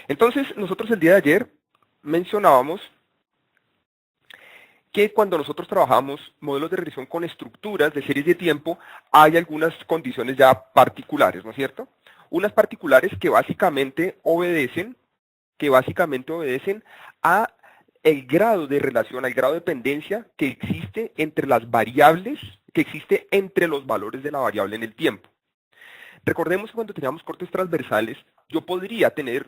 Entonces, nosotros el día de ayer mencionábamos que cuando nosotros trabajamos modelos de regresión con estructuras de series de tiempo, hay algunas condiciones ya particulares, ¿no es cierto? Unas particulares que básicamente obedecen a el grado de relación, al grado de dependencia que existe entre las variables, que existe entre los valores de la variable en el tiempo. Recordemos que cuando teníamos cortes transversales, yo podría tener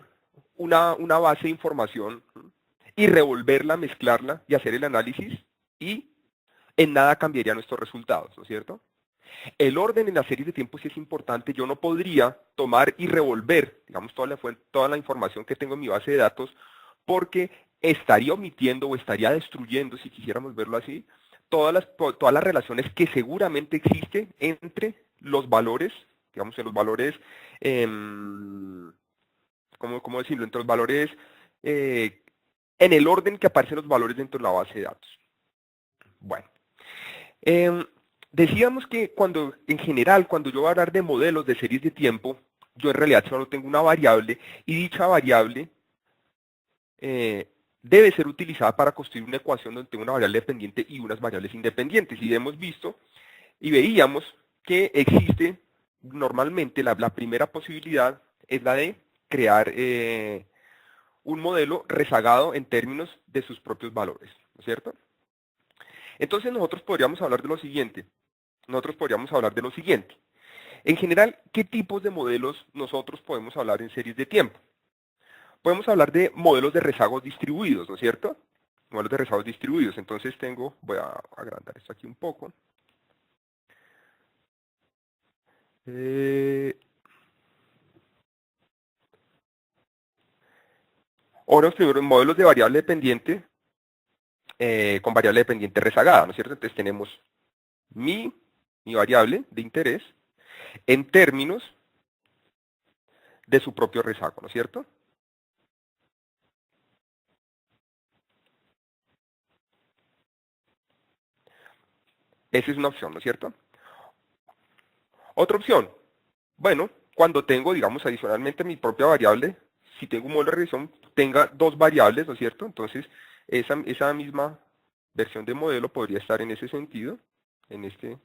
una base de información y revolverla, mezclarla y hacer el análisis y en nada cambiaría nuestros resultados, ¿no es cierto? El orden en las series de tiempo sí es importante. Yo no podría tomar y revolver, digamos, toda la información que tengo en mi base de datos porque estaría omitiendo o estaría destruyendo, si quisiéramos verlo así, todas las relaciones que seguramente existen entre los valores, digamos, en los valores, ¿cómo decirlo? Entre los valores, en el orden que aparecen los valores dentro de la base de datos. Bueno, decíamos que en general, cuando yo voy a hablar de modelos de series de tiempo, yo en realidad solo tengo una variable y dicha variable debe ser utilizada para construir una ecuación donde tengo una variable dependiente y unas variables independientes. Y hemos visto y veíamos que existe normalmente la primera posibilidad es la de crear un modelo rezagado en términos de sus propios valores, ¿no es cierto? Entonces nosotros podríamos hablar de lo siguiente. En general, ¿qué tipos de modelos nosotros podemos hablar en series de tiempo? Podemos hablar de modelos de rezagos distribuidos, ¿no es cierto? Modelos de rezagos distribuidos. Entonces voy a agrandar esto aquí un poco. Ahora primero modelos de variable dependiente con variable dependiente rezagada, ¿no es cierto? Entonces tenemos mi variable de interés en términos de su propio rezago, ¿no es cierto? Esa es una opción, ¿no es cierto? Otra opción, bueno, cuando tengo, digamos, adicionalmente mi propia variable, si tengo un modelo de regresión, tenga dos variables, ¿no es cierto? Entonces, esa misma versión de modelo podría estar en ese sentido, en este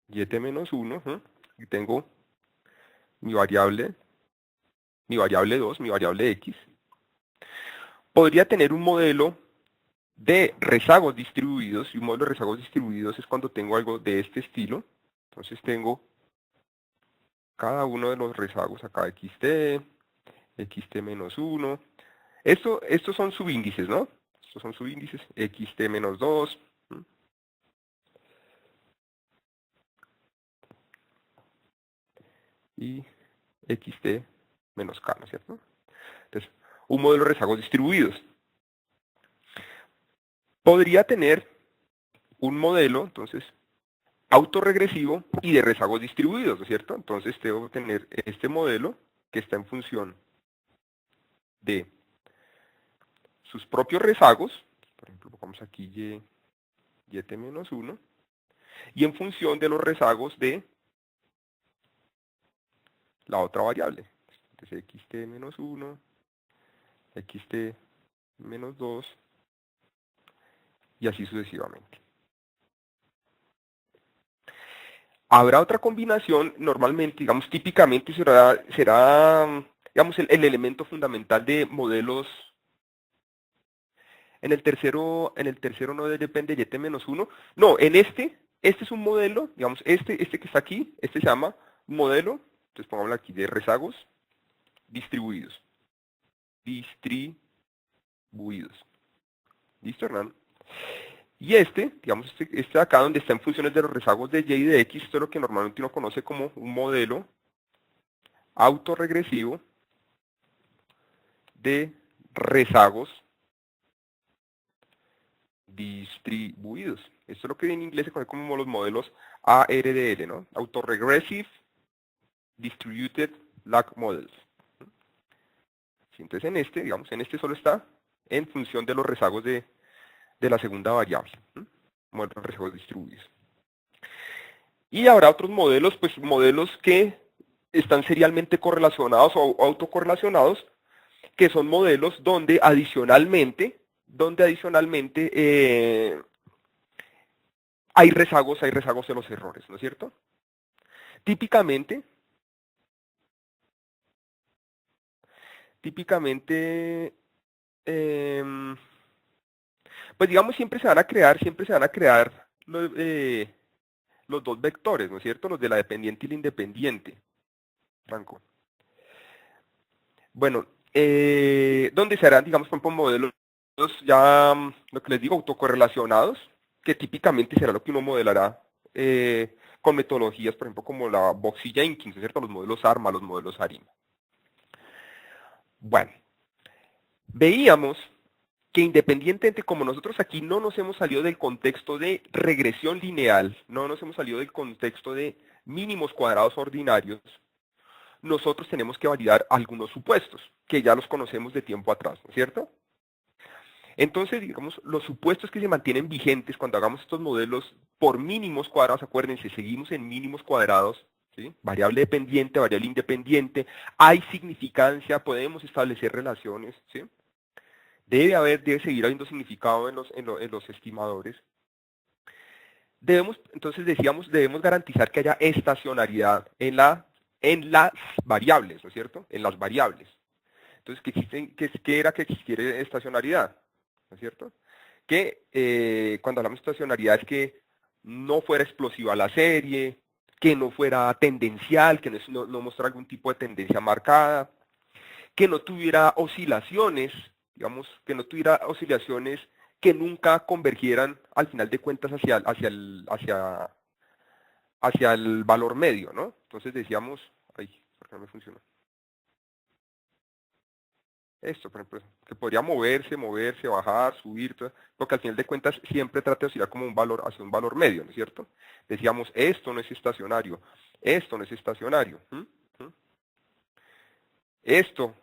y-1, y tengo mi variable 2, mi variable x. Podría tener un modelo de rezagos distribuidos, y un modelo de rezagos distribuidos es cuando tengo algo de este estilo. Entonces tengo cada uno de los rezagos acá, xt-1. Estos son subíndices, ¿no? Estos son subíndices, xt-2. Y xt-k, ¿no es cierto? Entonces, un modelo de rezagos distribuidos. Podría tener un modelo, entonces, autorregresivo y de rezagos distribuidos, ¿no es cierto? Entonces tengo que tener este modelo que está en función de sus propios rezagos, por ejemplo, pongamos aquí y-1, y en función de los rezagos de la otra variable. Entonces xt-1, xt-2, y así sucesivamente. Habrá otra combinación, normalmente, digamos, típicamente será digamos, el elemento fundamental de modelos. En el tercero no depende de y-1. No, en este es un modelo, digamos, este que está aquí, este se llama modelo, entonces pongámoslo aquí, de rezagos distribuidos. ¿Listo, Hernán? Y digamos, este de acá donde está en funciones de los rezagos de y y de x, esto es lo que normalmente uno conoce como un modelo autorregresivo de rezagos distribuidos. Esto es lo que en inglés se conoce como los modelos ARDL, ¿no? Autoregressive Distributed Lag Models. Entonces en este solo está en función de los rezagos de la segunda variable. Modelos de rezagos distribuidos. Y habrá otros modelos, pues modelos que están serialmente correlacionados o autocorrelacionados, que son modelos donde adicionalmente hay rezagos de los errores, ¿no es cierto? Típicamente, eh, pues digamos siempre se van a crear los dos vectores, ¿no es cierto? Los de la dependiente y la independiente, Franco. Bueno, donde se harán, digamos, por ejemplo, modelos ya, lo que les digo, autocorrelacionados, que típicamente será lo que uno modelará con metodologías, por ejemplo, como la Box y Jenkins, ¿no es cierto? Los modelos ARMA, los modelos ARIMA. Bueno, veíamos que independientemente, como nosotros aquí no nos hemos salido del contexto de regresión lineal, no nos hemos salido del contexto de mínimos cuadrados ordinarios, nosotros tenemos que validar algunos supuestos, que ya los conocemos de tiempo atrás, ¿no es cierto? Entonces, digamos, los supuestos que se mantienen vigentes cuando hagamos estos modelos por mínimos cuadrados, acuérdense, seguimos en mínimos cuadrados, ¿sí? Variable dependiente, variable independiente, hay significancia, podemos establecer relaciones, ¿sí? Debe seguir habiendo significado en los estimadores. Entonces decíamos, debemos garantizar que haya estacionariedad en las variables, ¿no es cierto? En las variables. Entonces, ¿qué era que existiera estacionariedad? ¿No es cierto? Que cuando hablamos de estacionariedad es que no fuera explosiva la serie, que no fuera tendencial, que no mostrara algún tipo de tendencia marcada, que no tuviera oscilaciones, digamos, que no tuviera oscilaciones que nunca convergieran al final de cuentas hacia el valor medio, ¿no? Entonces decíamos, ay, ¿por qué no me funcionó? Esto, por ejemplo, que podría moverse, bajar, subir, porque al final de cuentas siempre trata de oscilar como un valor hacia un valor medio, ¿no es cierto? Decíamos, esto no es estacionario, esto no es estacionario, esto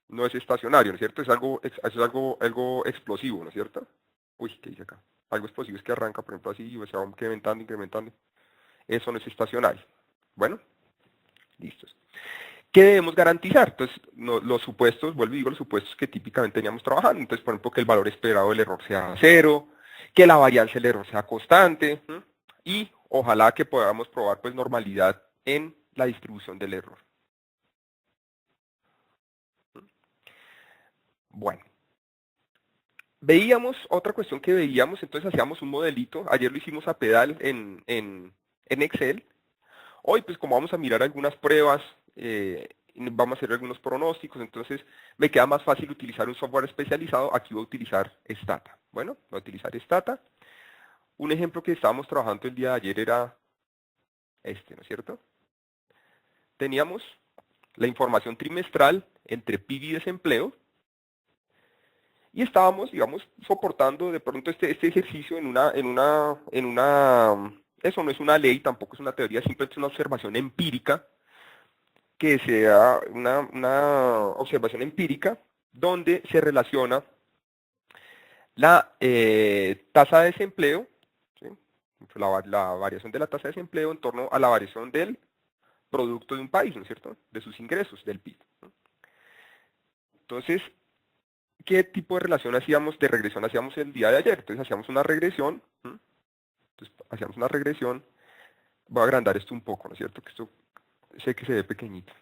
no es estacionario, ¿no es cierto? Es algo explosivo, ¿no es cierto? Uy, ¿qué dice acá? Algo explosivo es que arranca, por ejemplo, así y se va incrementando, incrementando. Eso no es estacionario. Bueno, listos. ¿Qué debemos garantizar? Entonces, los supuestos, vuelvo y digo, los supuestos que típicamente teníamos trabajando. Entonces, por ejemplo, que el valor esperado del error sea cero, que la varianza del error sea constante, y ojalá que podamos probar pues normalidad en la distribución del error. Bueno, veíamos, otra cuestión que veíamos, entonces hacíamos un modelito, ayer lo hicimos a pedal en Excel. Hoy, pues como vamos a mirar algunas pruebas, vamos a hacer algunos pronósticos, entonces me queda más fácil utilizar un software especializado. Aquí voy a utilizar Stata. Bueno, voy a utilizar Stata. Un ejemplo que estábamos trabajando el día de ayer era este, ¿no es cierto? Teníamos la información trimestral entre PIB y desempleo y estábamos, digamos, soportando de pronto este ejercicio eso no es una ley, tampoco es una teoría, simplemente es una observación empírica, que sea una observación empírica donde se relaciona la tasa de desempleo, ¿sí? La variación de la tasa de desempleo en torno a la variación del producto de un país, ¿no es cierto? De sus ingresos, del PIB, ¿no? Entonces, ¿qué tipo de relación hacíamos, de regresión hacíamos el día de ayer? Entonces hacíamos una regresión, voy a agrandar esto un poco, ¿no es cierto? Que esto sé que se ve pequeñito.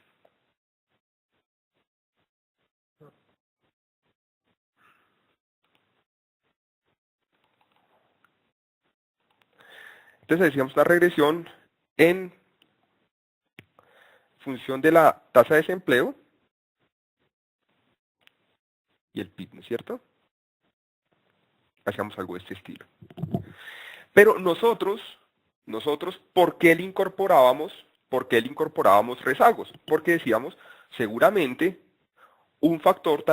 Entonces hacíamos una regresión en función de la tasa de desempleo y el PIB, ¿no es cierto? Hacíamos algo de este estilo. Pero nosotros, ¿por qué le incorporábamos rezagos? Porque decíamos, seguramente un factor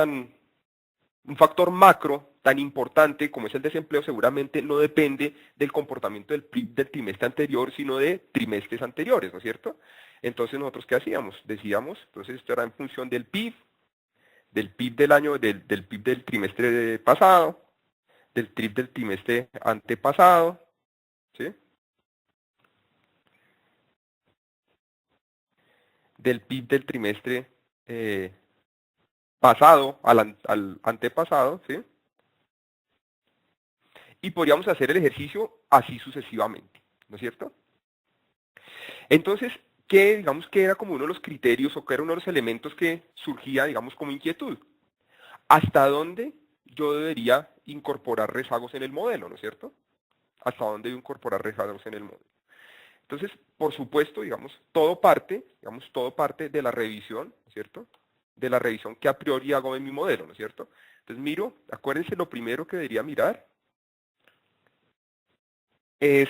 macro tan importante como es el desempleo seguramente no depende del comportamiento del PIB del trimestre anterior, sino de trimestres anteriores, ¿no es cierto? Entonces nosotros, ¿qué hacíamos? Decíamos, entonces esto era en función del PIB, del PIB del trimestre pasado, del PIB del trimestre antepasado, ¿sí? del PIB del trimestre pasado al antepasado, ¿sí? Y podríamos hacer el ejercicio así sucesivamente, ¿no es cierto? Entonces, digamos que era como uno de los criterios o que era uno de los elementos que surgía, digamos, como inquietud? ¿Hasta dónde yo debería incorporar rezagos en el modelo, ¿no es cierto? ¿Hasta dónde debo incorporar rezagos en el modelo? Entonces, por supuesto, digamos, todo parte de la revisión, ¿no es cierto? De la revisión que a priori hago en mi modelo, ¿no es cierto? Entonces miro, acuérdense, lo primero que debería mirar es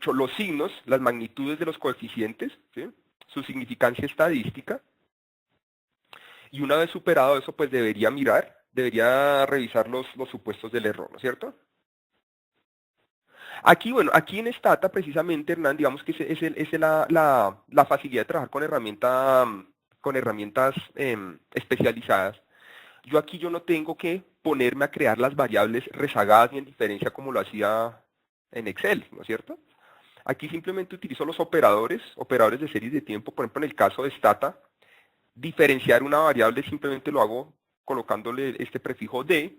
los signos, las magnitudes de los coeficientes, ¿sí? Su significancia estadística, y una vez superado eso, pues debería revisar los supuestos del error, ¿no es cierto? Aquí, bueno, aquí en Stata, precisamente, Hernán, digamos que es la facilidad de trabajar con herramientas especializadas. Yo no tengo que ponerme a crear las variables rezagadas ni en diferencia como lo hacía en Excel, ¿no es cierto? Aquí simplemente utilizo los operadores de series de tiempo. Por ejemplo, en el caso de Stata, diferenciar una variable simplemente lo hago colocándole este prefijo d,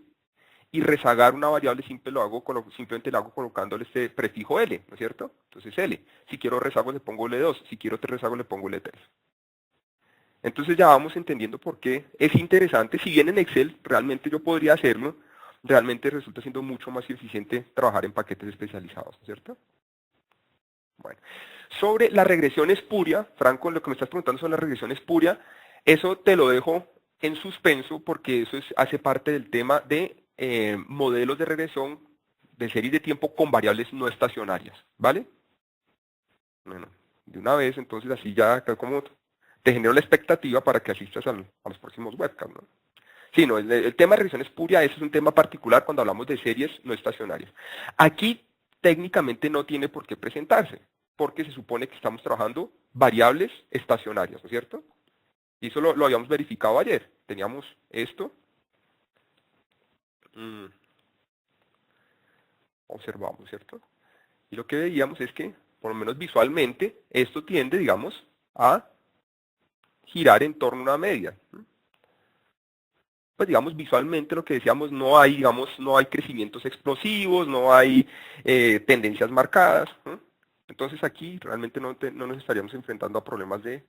y rezagar una variable simplemente la hago colocándole este prefijo L, ¿no es cierto? Entonces L. Si quiero rezago le pongo L2, si quiero rezago le pongo L3. Entonces ya vamos entendiendo por qué es interesante. Si bien en Excel realmente yo podría hacerlo, realmente resulta siendo mucho más eficiente trabajar en paquetes especializados, ¿no es cierto? Bueno, sobre la regresión espuria, Franco, lo que me estás preguntando sobre la regresión espuria, eso te lo dejo en suspenso porque eso hace parte del tema de modelos de regresión de series de tiempo con variables no estacionarias, ¿vale? Bueno, de una vez, entonces así ya como te genero la expectativa para que asistas a los próximos webcasts, ¿no? Sí, no, el tema de regresión espuria, ese es un tema particular cuando hablamos de series no estacionarias. Aquí técnicamente no tiene por qué presentarse, porque se supone que estamos trabajando variables estacionarias, ¿no es cierto? Y eso lo habíamos verificado ayer. Teníamos esto. Observamos, ¿cierto? Y lo que veíamos es que, por lo menos visualmente, esto tiende, digamos, a girar en torno a una media. Pues digamos, visualmente lo que decíamos, no hay, digamos, no hay crecimientos explosivos, no hay tendencias marcadas. Entonces aquí realmente no nos estaríamos enfrentando a problemas de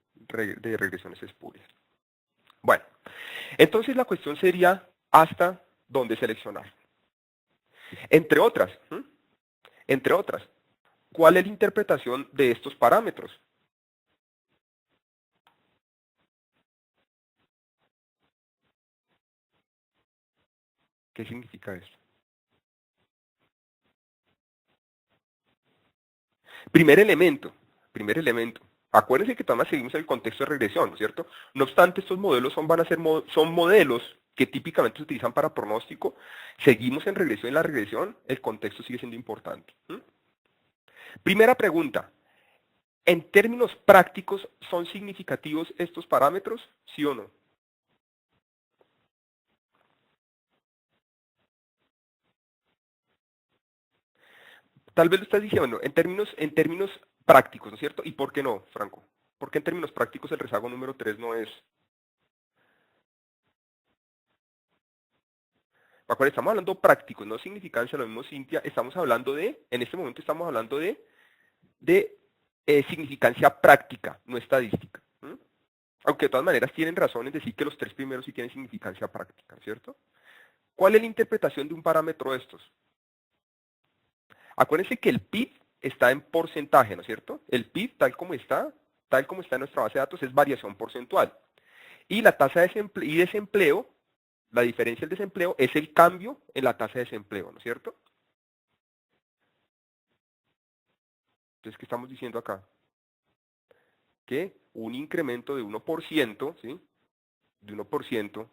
regresiones espurias. Bueno, entonces la cuestión sería hasta dónde seleccionar. Entre otras, ¿cuál es la interpretación de estos parámetros? ¿Qué significa esto? Primer elemento. Acuérdense que todavía seguimos en el contexto de regresión, ¿no es cierto? No obstante, estos modelos son modelos que típicamente se utilizan para pronóstico. Seguimos en regresión. En la regresión, el contexto sigue siendo importante. Primera pregunta. ¿En términos prácticos son significativos estos parámetros? ¿Sí o no? Tal vez lo estás diciendo, en términos prácticos, ¿no es cierto? ¿Y por qué no, Franco? ¿Por qué en términos prácticos el rezago número 3 no es? Acuérdense, estamos hablando prácticos, no significancia, lo mismo Cintia, en este momento estamos hablando de significancia práctica, no estadística. Aunque de todas maneras tienen razón en decir que los tres primeros sí tienen significancia práctica, ¿cierto? ¿Cuál es la interpretación de un parámetro de estos? Acuérdense que el PIB está en porcentaje, ¿no es cierto? El PIB, tal como está en nuestra base de datos, es variación porcentual. Y la tasa de desempleo, la diferencia del desempleo, es el cambio en la tasa de desempleo, ¿no es cierto? Entonces, ¿qué estamos diciendo acá? Que un incremento de 1%, ¿sí? De 1%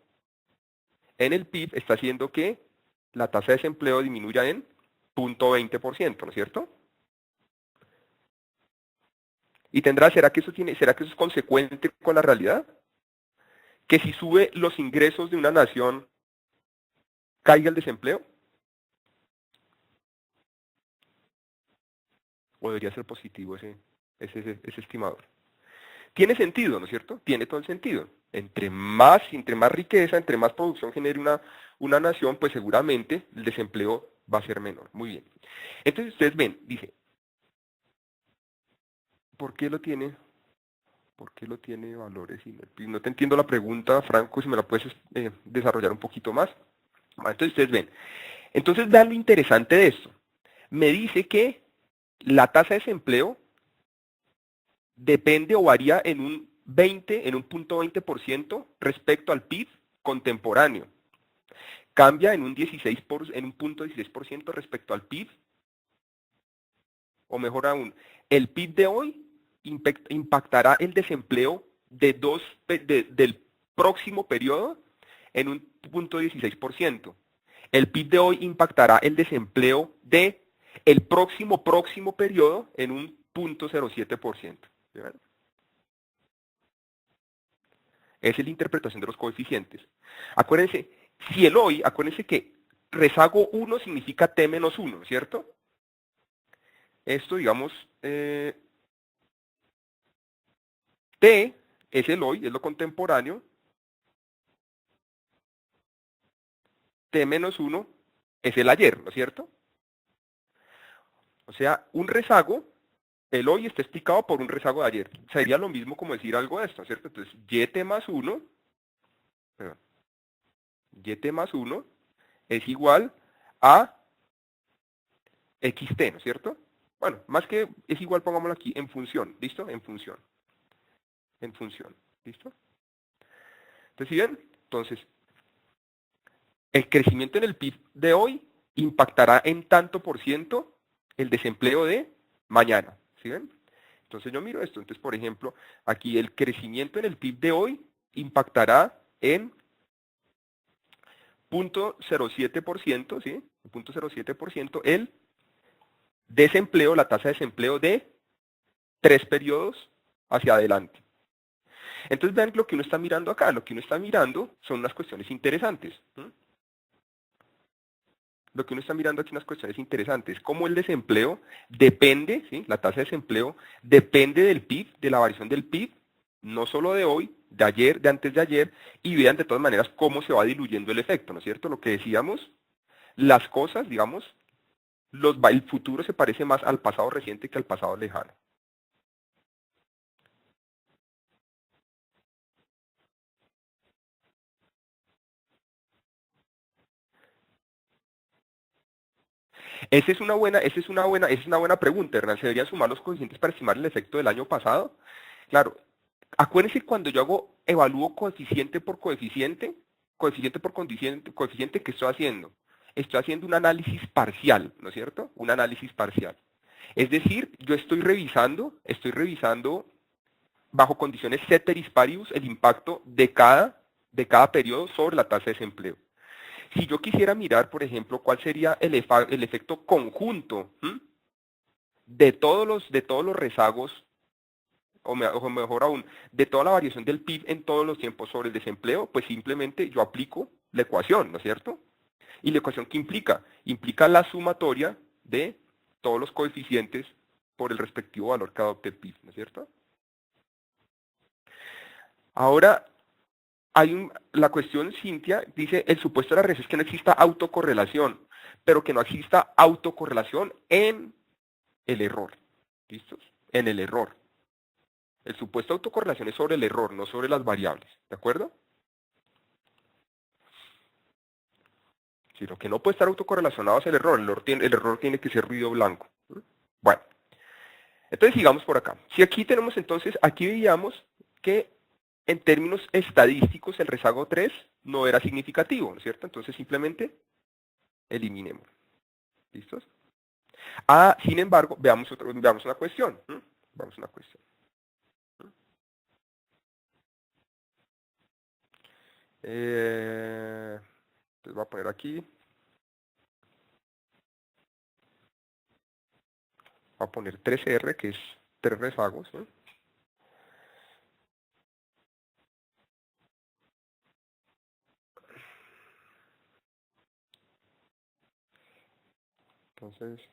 en el PIB está haciendo que la tasa de desempleo disminuya en 0.20%, ¿no es cierto? Y ¿será que eso es consecuente con la realidad? Que si sube los ingresos de una nación, caiga el desempleo. O debería ser positivo ese estimador. Tiene sentido, ¿no es cierto? Tiene todo el sentido. Entre más riqueza, entre más producción genere una nación, pues seguramente el desempleo va a ser menor. Muy bien. Entonces ustedes ven, dice, ¿por qué lo tiene? ¿Por qué lo tiene valores? No te entiendo la pregunta, Franco, si me la puedes desarrollar un poquito más. Entonces ustedes ven. Entonces vean lo interesante de esto. Me dice que la tasa de desempleo depende o varía en un 20, en un punto 20% respecto al PIB contemporáneo. Cambia en un 16 en un punto 16% respecto al PIB, o mejor aún, el PIB de hoy impactará el desempleo del próximo periodo en un punto 16%. El PIB de hoy impactará el desempleo de el próximo periodo en un punto 0,7%. Esa es la interpretación de los coeficientes. Acuérdense, si el hoy, acuérdense que rezago 1 significa T menos 1, ¿cierto? Esto, digamos, T es el hoy, es lo contemporáneo. T menos 1 es el ayer, ¿no es cierto? O sea, un rezago, el hoy está explicado por un rezago de ayer. Sería lo mismo como decir algo de esto, ¿cierto? Entonces, YT más 1, perdón, YT más 1 es igual a XT, ¿no es cierto? Bueno, más que es igual, pongámoslo aquí, en función, ¿listo? En función, ¿listo? Entonces, ¿sí ven? Entonces, el crecimiento en el PIB de hoy impactará en tanto por ciento el desempleo de mañana, ¿sí ven? Entonces yo miro esto, entonces por ejemplo, aquí el crecimiento en el PIB de hoy impactará en 0,07%, ¿sí? 0,07% el desempleo, la tasa de desempleo de 3 periodos hacia adelante. Entonces vean lo que uno está mirando acá, lo que uno está mirando son unas cuestiones interesantes. Lo que uno está mirando aquí unas cuestiones interesantes, cómo el desempleo depende, ¿sí? La tasa de desempleo depende del PIB, de la variación del PIB, no solo de hoy, de ayer, de antes de ayer, y vean de todas maneras cómo se va diluyendo el efecto, ¿no es cierto? Lo que decíamos, las cosas, digamos, el futuro se parece más al pasado reciente que al pasado lejano. Esa es una buena pregunta, Hernán. ¿Se deberían sumar los coeficientes para estimar el efecto del año pasado? Claro, acuérdense cuando yo evalúo coeficiente por coeficiente, ¿qué estoy haciendo? Estoy haciendo un análisis parcial, ¿no es cierto? Un análisis parcial. Es decir, yo estoy revisando bajo condiciones ceteris paribus el impacto de cada periodo sobre la tasa de desempleo. Si yo quisiera mirar, por ejemplo, cuál sería el efecto conjunto de todos los rezagos, o mejor aún, de toda la variación del PIB en todos los tiempos sobre el desempleo, pues simplemente yo aplico la ecuación, ¿no es cierto? ¿Y la ecuación qué implica? Implica la sumatoria de todos los coeficientes por el respectivo valor que adopte el PIB, ¿no es cierto? Ahora, la cuestión, Cintia, dice, el supuesto de la red es que no exista autocorrelación, pero que no exista autocorrelación en el error. ¿Listos? En el error. El supuesto de autocorrelación es sobre el error, no sobre las variables. ¿De acuerdo? Sino que no puede estar autocorrelacionado es el error. El error tiene que ser ruido blanco. Bueno, entonces sigamos por acá. Si aquí tenemos entonces, aquí veíamos que en términos estadísticos el rezago 3 no era significativo, ¿no es cierto? Entonces simplemente eliminemos. ¿Listos? Sin embargo, veamos una cuestión. Vamos a una cuestión. Entonces voy a poner aquí. Voy a poner 3R, que es 3 rezagos. Entonces,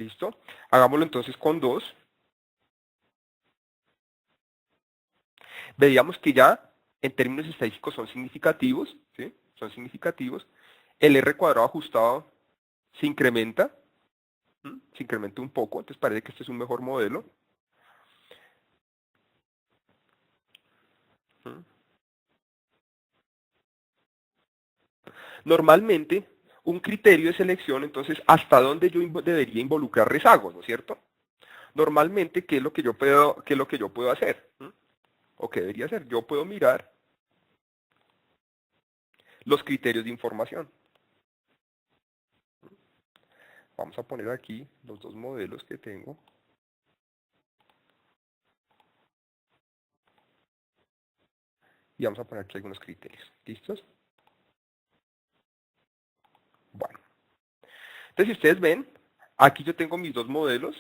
¿Listo? Hagámoslo entonces con 2. Veíamos que ya en términos estadísticos son significativos, ¿sí? Son significativos. El R cuadrado ajustado se incrementa, se incrementa un poco, entonces parece que este es un mejor modelo. Normalmente, un criterio de selección, entonces, ¿hasta dónde yo debería involucrar rezagos, ¿no es cierto? Normalmente, ¿qué es lo que yo puedo hacer? ¿O qué debería hacer? Yo puedo mirar los criterios de información. Vamos a poner aquí los dos modelos que tengo. Y vamos a poner aquí algunos criterios. ¿Listos? Bueno. Entonces, si ustedes ven, aquí yo tengo mis dos modelos.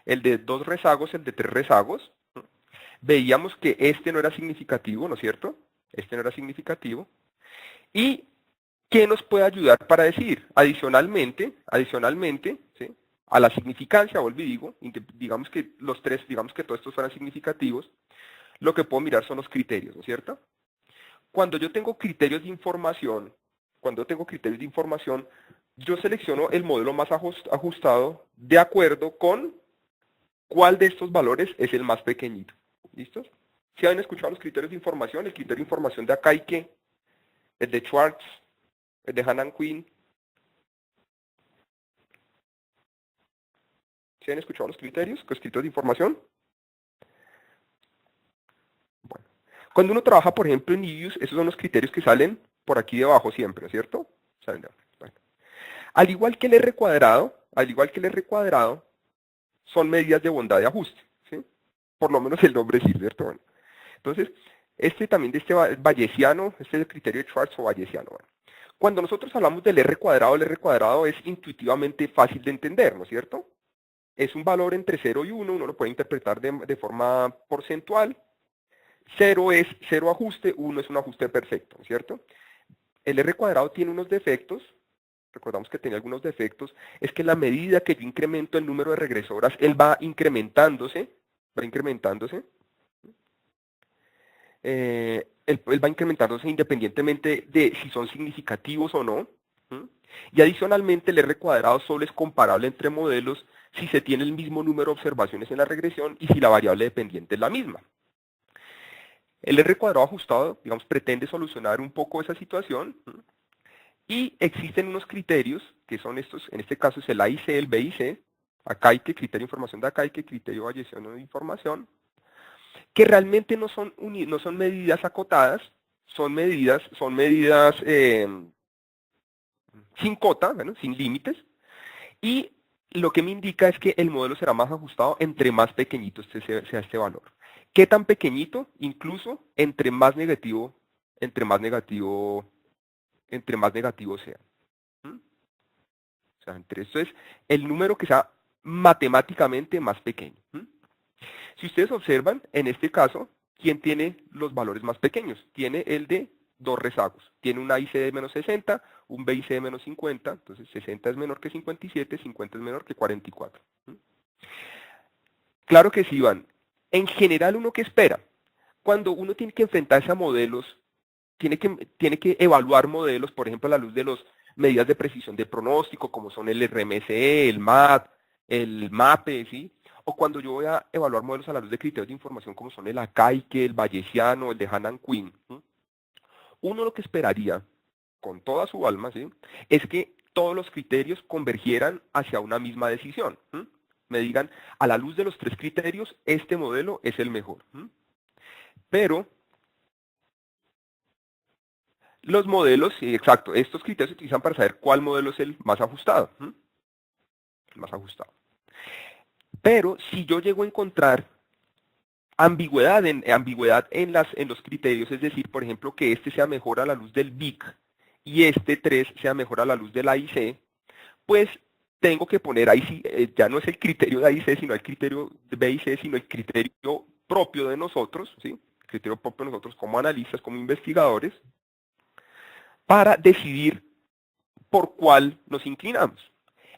El de 2 rezagos, el de 3 rezagos. Veíamos que este no era significativo, ¿no es cierto? Este no era significativo. ¿Y qué nos puede ayudar para decir? Adicionalmente, ¿sí? A la significancia, vuelvo y digo, digamos que los tres, digamos que todos estos fueran significativos, lo que puedo mirar son los criterios, ¿no es cierto? Cuando yo tengo criterios de información, yo selecciono el modelo más ajustado de acuerdo con cuál de estos valores es el más pequeñito. ¿Listos? Si han escuchado los criterios de información, el criterio de información de Akaike, el de Schwartz, el de Hanan Quinn. ¿Si han escuchado los criterios de información? Bueno. Cuando uno trabaja, por ejemplo, en IBIUS, esos son los criterios que salen por aquí debajo siempre, ¿cierto? Salen de abajo. Bueno. Al igual que el R cuadrado, son medidas de bondad de ajuste, ¿sí? Por lo menos el nombre sí, ¿cierto? Bueno. Entonces, este también de este bayesiano, este es el criterio de Schwartz o bayesiano. Bueno. Cuando nosotros hablamos del R cuadrado es intuitivamente fácil de entender, ¿no es cierto? Es un valor entre 0 y 1, uno lo puede interpretar de forma porcentual. 0 es 0 ajuste, 1 es un ajuste perfecto, ¿no es cierto? El R cuadrado tiene unos defectos, recordamos que tenía algunos defectos, es que en la medida que yo incremento el número de regresoras, él va incrementándose, él va incrementándose independientemente de si son significativos o no. Y adicionalmente el R cuadrado solo es comparable entre modelos si se tiene el mismo número de observaciones en la regresión y si la variable dependiente es la misma. El R cuadrado ajustado, digamos, pretende solucionar un poco esa situación. Y existen unos criterios, que son estos, en este caso es el AIC, el BIC, Akaike, criterio de información de Akaike, criterio bayesiano de información, que realmente no son medidas acotadas, son medidas sin cota, bueno, sin límites, y lo que me indica es que el modelo será más ajustado entre más pequeñito sea este valor. ¿Qué tan pequeñito? Incluso entre más negativo sea. O sea, esto es el número que sea matemáticamente más pequeño. Si ustedes observan, en este caso, ¿quién tiene los valores más pequeños? Tiene el de 2 rezagos. Tiene un AIC de menos 60, un BIC de menos 50, entonces 60 es menor que 57, 50 es menor que 44. Claro que sí, Iván. En general, ¿uno qué espera? Cuando uno tiene que enfrentarse a modelos, tiene que evaluar modelos, por ejemplo, a la luz de las medidas de precisión de pronóstico, como son el RMSE, el MAT, el MAPE, ¿sí? O cuando yo voy a evaluar modelos a la luz de criterios de información, como son el Akaike, el bayesiano, el de Hanan Quinn. Uno lo que esperaría, con toda su alma, ¿sí? Es que todos los criterios convergieran hacia una misma decisión. Me digan, a la luz de los 3 criterios, este modelo es el mejor. Pero los modelos, sí, exacto, estos criterios se utilizan para saber cuál modelo es el más ajustado. El más ajustado. Pero si yo llego a encontrar ambigüedad en los criterios, es decir, por ejemplo, que este sea mejor a la luz del BIC y este 3 sea mejor a la luz del AIC, pues tengo que poner ahí sí, ya no es el criterio de AIC, sino el criterio de BIC, sino el criterio propio de nosotros, ¿sí? El criterio propio de nosotros como analistas, como investigadores, para decidir por cuál nos inclinamos.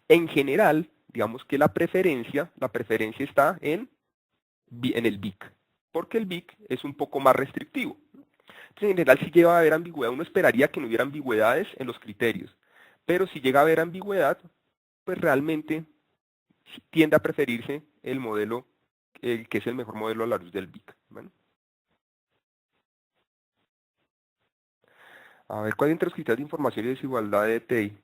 En general, digamos que la preferencia está en el BIC, porque el BIC es un poco más restrictivo. Entonces, en general, si llega a haber ambigüedad, uno esperaría que no hubiera ambigüedades en los criterios, pero si llega a haber ambigüedad, pues realmente tiende a preferirse el modelo, que es el mejor modelo a la luz del BIC. ¿Bueno? A ver, ¿cuál entre los criterios de información y desigualdad de TI?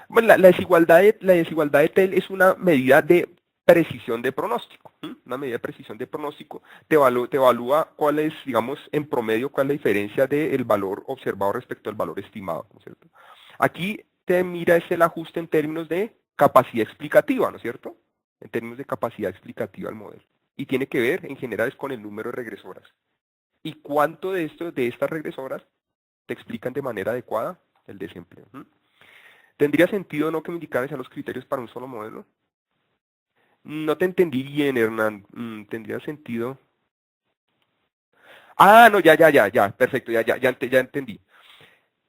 Bueno, la desigualdad de TEL es una medida de precisión de pronóstico. Una medida de precisión de pronóstico te evalúa cuál es, digamos, en promedio, cuál es la diferencia del valor observado respecto al valor estimado, ¿no es cierto? Aquí te mira es el ajuste en términos de capacidad explicativa, ¿no es cierto? En términos de capacidad explicativa del modelo. Y tiene que ver, en general, es con el número de regresoras. ¿Y cuánto de estas regresoras te explican de manera adecuada el desempleo? ¿Tendría sentido no que me indicaran los criterios para un solo modelo? No te entendí bien, Hernán. ¿Tendría sentido? Ah, no, ya, perfecto, ya entendí.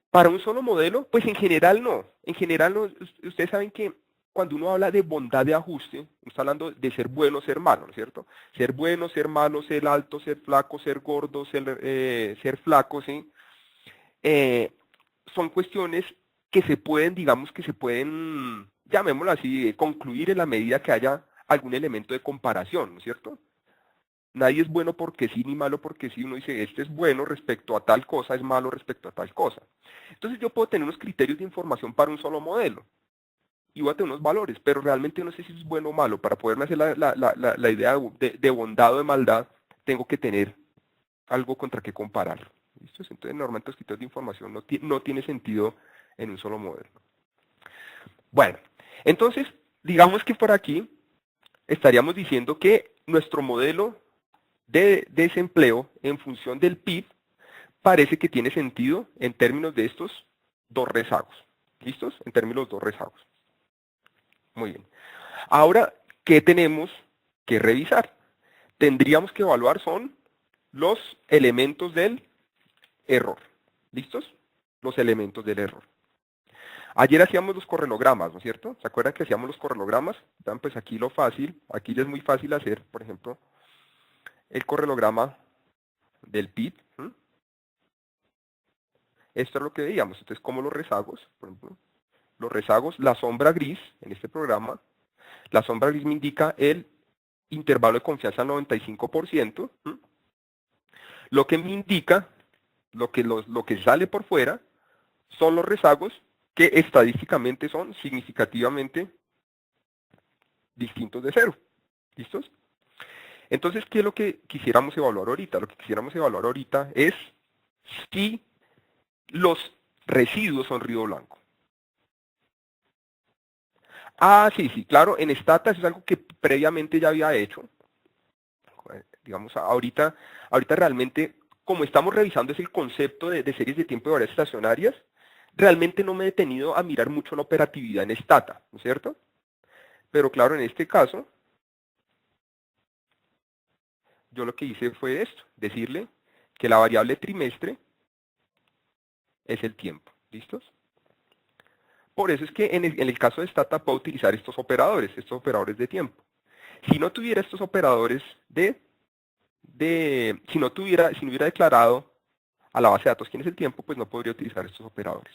Para un solo modelo, pues en general no. En general no. Ustedes saben que cuando uno habla de bondad de ajuste, uno está hablando de ser bueno o ser malo, ¿no es cierto? Ser bueno, ser malo, ser alto, ser flaco, ser gordo, ser flaco, ¿sí? Son cuestiones que se pueden, digamos, llamémoslo así, concluir en la medida que haya algún elemento de comparación, ¿no es cierto? Nadie es bueno porque sí, ni malo porque sí. Uno dice, este es bueno respecto a tal cosa, es malo respecto a tal cosa. Entonces yo puedo tener unos criterios de información para un solo modelo y voy a tener unos valores, pero realmente no sé si es bueno o malo. Para poderme hacer la idea de bondad o de maldad, tengo que tener algo contra qué compararlo. ¿Listo? Entonces normalmente los criterios de información no tiene sentido en un solo modelo. Bueno, entonces digamos que por aquí estaríamos diciendo que nuestro modelo de desempleo en función del PIB parece que tiene sentido en términos de estos dos rezagos. ¿Listos? En términos de los dos rezagos. Muy bien. Ahora, ¿qué tenemos que revisar? Tendríamos que evaluar son los elementos del error. ¿Listos? Los elementos del error. Ayer hacíamos los correlogramas, ¿no es cierto? ¿Se acuerdan que hacíamos los correlogramas? Entonces, pues aquí lo fácil, aquí ya es muy fácil hacer, por ejemplo, el correlograma del PIB. Esto es lo que veíamos. Entonces, como los rezagos, por ejemplo, los rezagos, la sombra gris en este programa, la sombra gris me indica el intervalo de confianza al 95%. Lo que me indica, lo que sale por fuera, son los rezagos que estadísticamente son significativamente distintos de cero. ¿Listos? Entonces, ¿qué es lo que quisiéramos evaluar ahorita? Lo que quisiéramos evaluar ahorita es si los residuos son ruido blanco. Ah, sí, claro, en Stata eso es algo que previamente ya había hecho. Digamos, ahorita realmente, como estamos revisando es el concepto de series de tiempo de variables estacionarias, realmente no me he detenido a mirar mucho la operatividad en Stata, ¿no es cierto? Pero claro, en este caso, yo lo que hice fue esto, decirle que la variable trimestre es el tiempo. ¿Listos? Por eso es que en el caso de Stata puedo utilizar estos operadores de tiempo. Si no tuviera estos operadores si no hubiera declarado a la base de datos quién es el tiempo, pues no podría utilizar estos operadores.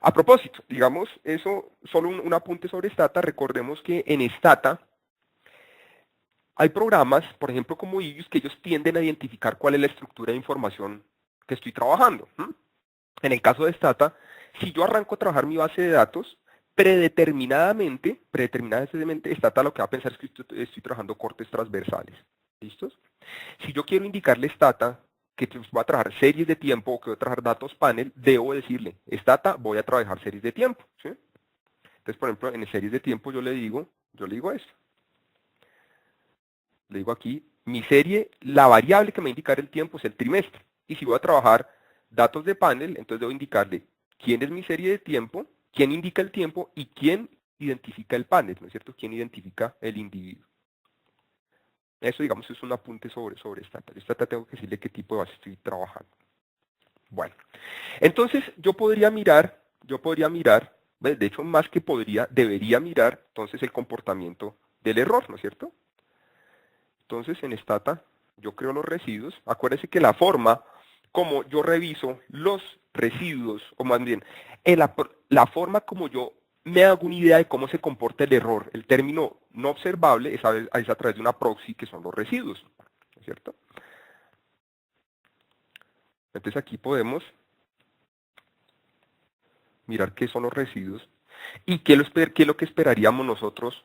A propósito, digamos, eso, solo un apunte sobre Stata. Recordemos que en Stata hay programas, por ejemplo, como Ibius, que ellos tienden a identificar cuál es la estructura de información que estoy trabajando. En el caso de Stata, si yo arranco a trabajar mi base de datos, predeterminadamente, Stata lo que va a pensar es que estoy trabajando cortes transversales. ¿Listos? Si yo quiero indicarle Stata que voy a trabajar series de tiempo o que voy a trabajar datos panel, debo decirle, Stata, voy a trabajar series de tiempo. ¿Sí? Entonces, por ejemplo, en series de tiempo yo le digo esto. Le digo aquí, mi serie, la variable que me va a indicar el tiempo es el trimestre. Y si voy a trabajar datos de panel, entonces debo indicarle quién es mi serie de tiempo, quién indica el tiempo y quién identifica el panel, ¿no es cierto? Quién identifica el individuo. Eso, digamos, es un apunte sobre Stata. Stata tengo que decirle qué tipo de base estoy trabajando. Bueno, entonces yo podría mirar, ¿ves? De hecho, más que podría, debería mirar entonces el comportamiento del error, ¿no es cierto? Entonces, en Stata, yo creo los residuos. Acuérdense que la forma como yo reviso los residuos, o más bien, la forma como yo me hago una idea de cómo se comporta el error, el término no observable, es a través de una proxy que son los residuos, ¿no es cierto? Entonces aquí podemos mirar qué son los residuos y qué es lo que esperaríamos nosotros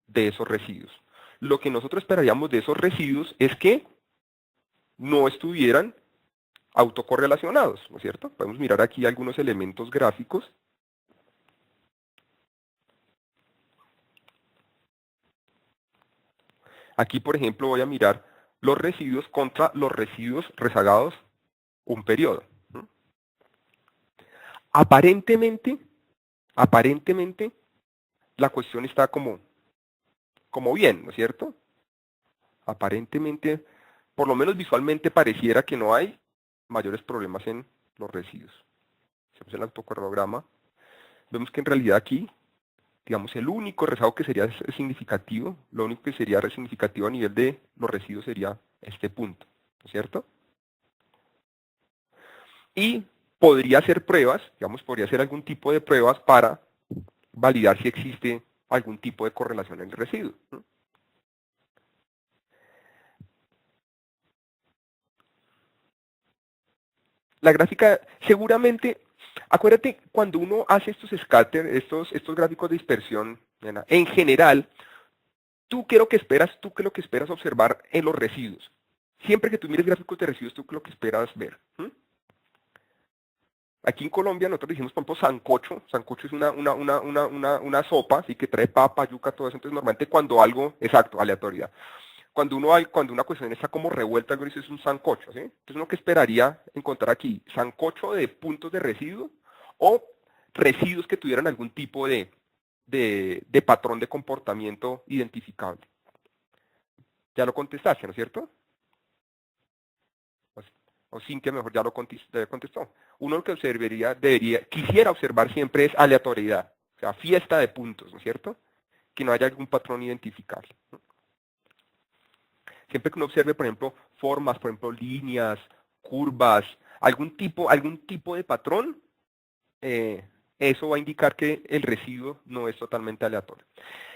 de esos residuos. Lo que nosotros esperaríamos de esos residuos es que no estuvieran autocorrelacionados, ¿no es cierto? Podemos mirar aquí algunos elementos gráficos. Aquí, por ejemplo, voy a mirar los residuos contra los residuos rezagados un periodo. Aparentemente, la cuestión está como bien, ¿no es cierto? Aparentemente, por lo menos visualmente pareciera que no hay mayores problemas en los residuos. Si hacemos el autocorrelograma, vemos que en realidad aquí, digamos, el único rezago que sería significativo, lo único que sería significativo a nivel de los residuos sería este punto, ¿no es cierto? Y podría hacer pruebas, digamos, podría hacer algún tipo de pruebas para validar si existe algún tipo de correlación en el residuo. La gráfica, seguramente, acuérdate, cuando uno hace estos scatter, estos gráficos de dispersión, en general, ¿tú qué es lo que esperas observar en los residuos? Siempre que tú mires gráficos de residuos, ¿tú qué es lo que esperas ver? Aquí en Colombia nosotros decimos, por ejemplo, sancocho. Sancocho es una sopa, así que trae papa, yuca, todo eso. Entonces, normalmente cuando algo, exacto, aleatoriedad. Cuando una cuestión está como revuelta, algo dice es un sancocho, ¿sí? Entonces, uno que esperaría encontrar aquí, sancocho de puntos de residuo o residuos que tuvieran algún tipo de patrón de comportamiento identificable. Ya lo contestaste, ¿no es cierto? O sin que mejor ya lo contestó. Uno lo que quisiera observar siempre es aleatoriedad, o sea, fiesta de puntos, ¿no es cierto? Que no haya algún patrón identificable. Siempre que uno observe, por ejemplo, formas, por ejemplo, líneas, curvas, algún tipo de patrón, eso va a indicar que el residuo no es totalmente aleatorio.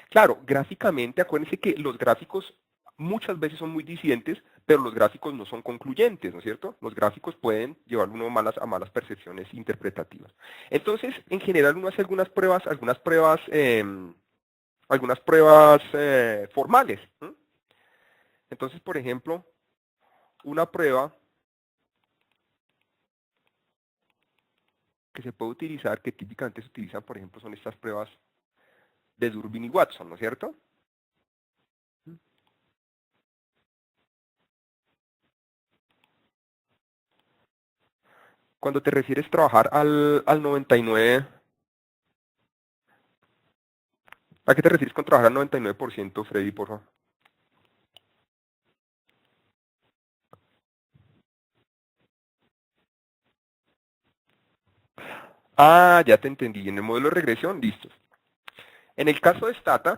Claro, gráficamente, acuérdense que los gráficos muchas veces son muy disidentes, pero los gráficos no son concluyentes, ¿no es cierto? Los gráficos pueden llevar uno a malas percepciones interpretativas. Entonces, en general, uno hace algunas pruebas formales. Entonces, por ejemplo, una prueba que se puede utilizar, que típicamente se utilizan, por ejemplo, son estas pruebas de Durbin y Watson, ¿no es cierto? Cuando te refieres a trabajar al 99, ¿a qué te refieres con trabajar al 99%, Freddy, por favor? Ah, ya te entendí. En el modelo de regresión, listos. En el caso de Stata,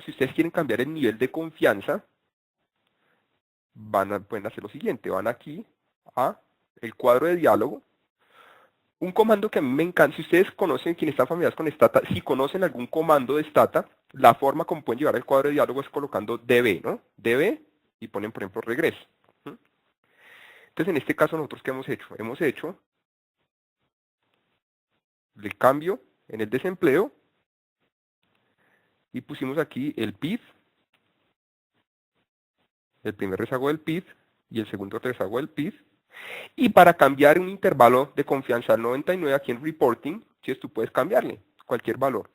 si ustedes quieren cambiar el nivel de confianza, pueden hacer lo siguiente. Van aquí a el cuadro de diálogo. Un comando que a mí me encanta, si ustedes conocen, quienes están familiarizados con Stata, si conocen algún comando de Stata, la forma como pueden llevar el cuadro de diálogo es colocando db, ¿no? db y ponen, por ejemplo, regreso. Entonces, en este caso, nosotros, ¿qué hemos hecho? Hemos hecho el cambio en el desempleo y pusimos aquí el PIB, el primer rezago del PIB y el segundo rezago del PIB. Y para cambiar un intervalo de confianza al 99 aquí en reporting, si tú puedes cambiarle cualquier valor.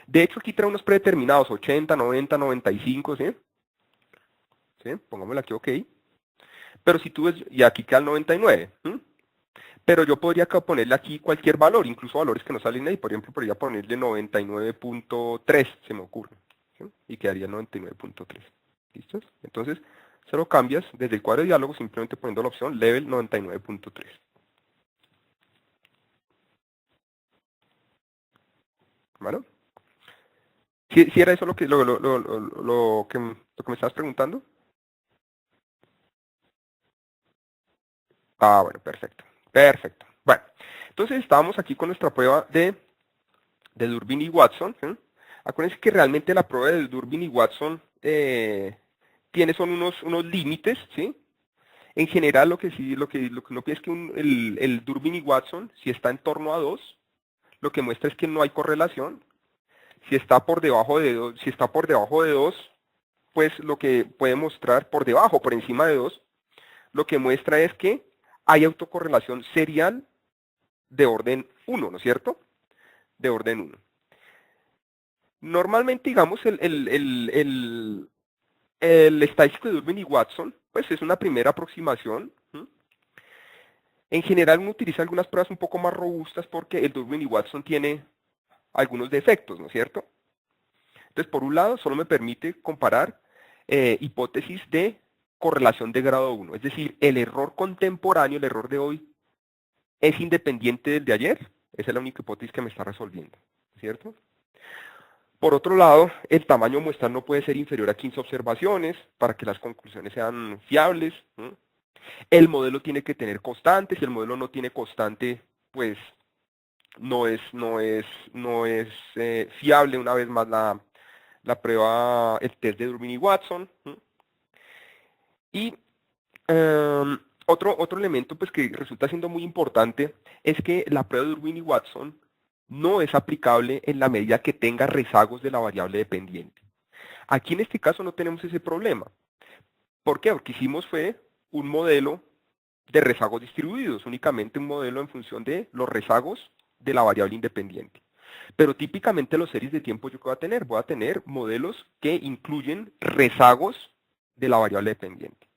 De hecho, aquí trae unos predeterminados, 80, 90, 95, ¿sí? ¿Sí? Pongámosle aquí OK. Pero si tú ves, y aquí queda el 99. Pero yo podría ponerle aquí cualquier valor, incluso valores que no salen ahí. Por ejemplo, podría ponerle 99.3, se me ocurre. ¿Sí? Y quedaría 99.3. ¿Listos? Entonces, se lo cambias desde el cuadro de diálogo simplemente poniendo la opción level 99.3. ¿Vale? ¿Sí era eso lo que me estabas preguntando? Ah, bueno, perfecto. Perfecto. Bueno, entonces estábamos aquí con nuestra prueba de Durbin y Watson. ¿Sí? Acuérdense que realmente la prueba de Durbin y Watson tiene son unos límites, ¿sí? En general lo que sí, lo que uno piensa es que el Durbin y Watson, si está en torno a 2, lo que muestra es que no hay correlación. Si está por debajo de 2, si está por debajo de 2, pues lo que puede mostrar por debajo, por encima de 2, lo que muestra es que hay autocorrelación serial de orden 1, ¿no es cierto? De orden 1. Normalmente, digamos, el estadístico de Durbin y Watson, pues es una primera aproximación. ¿Sí? En general uno utiliza algunas pruebas un poco más robustas porque el Durbin y Watson tiene algunos defectos, ¿no es cierto? Entonces, por un lado, solo me permite comparar hipótesis de correlación de grado 1, es decir, el error contemporáneo, el error de hoy, es independiente del de ayer. Esa es la única hipótesis que me está resolviendo, ¿cierto? Por otro lado, el tamaño muestral no puede ser inferior a 15 observaciones para que las conclusiones sean fiables. ¿Sí? El modelo tiene que tener constante. Si el modelo no tiene constante, pues no es fiable. Una vez más la prueba, el test de Durbin y Watson. ¿Sí? Y otro elemento pues, que resulta siendo muy importante es que la prueba de Durbin y Watson no es aplicable en la medida que tenga rezagos de la variable dependiente. Aquí en este caso no tenemos ese problema. ¿Por qué? Porque hicimos fue un modelo de rezagos distribuidos, únicamente un modelo en función de los rezagos de la variable independiente. Pero típicamente los series de tiempo yo que voy a tener modelos que incluyen rezagos de la variable dependiente.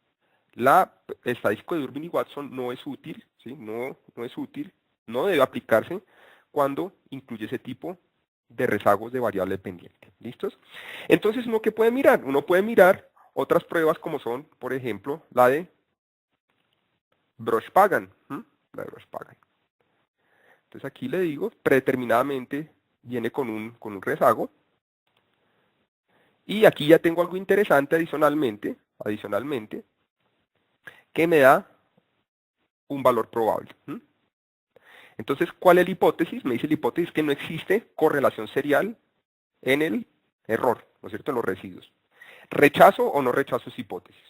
La estadística de Durbin y Watson no es útil, ¿sí? No es útil, no debe aplicarse cuando incluye ese tipo de rezagos de variable dependiente. ¿Listos? Entonces, ¿uno qué puede mirar? Uno puede mirar otras pruebas como son, por ejemplo, la de Broch-Pagan. La de Broch-Pagan. Entonces aquí le digo, predeterminadamente viene con un rezago. Y aquí ya tengo algo interesante adicionalmente, que me da un valor probable. Entonces, ¿cuál es la hipótesis? Me dice la hipótesis que no existe correlación serial en el error, ¿no es cierto?, en los residuos. ¿Rechazo o no rechazo esa hipótesis?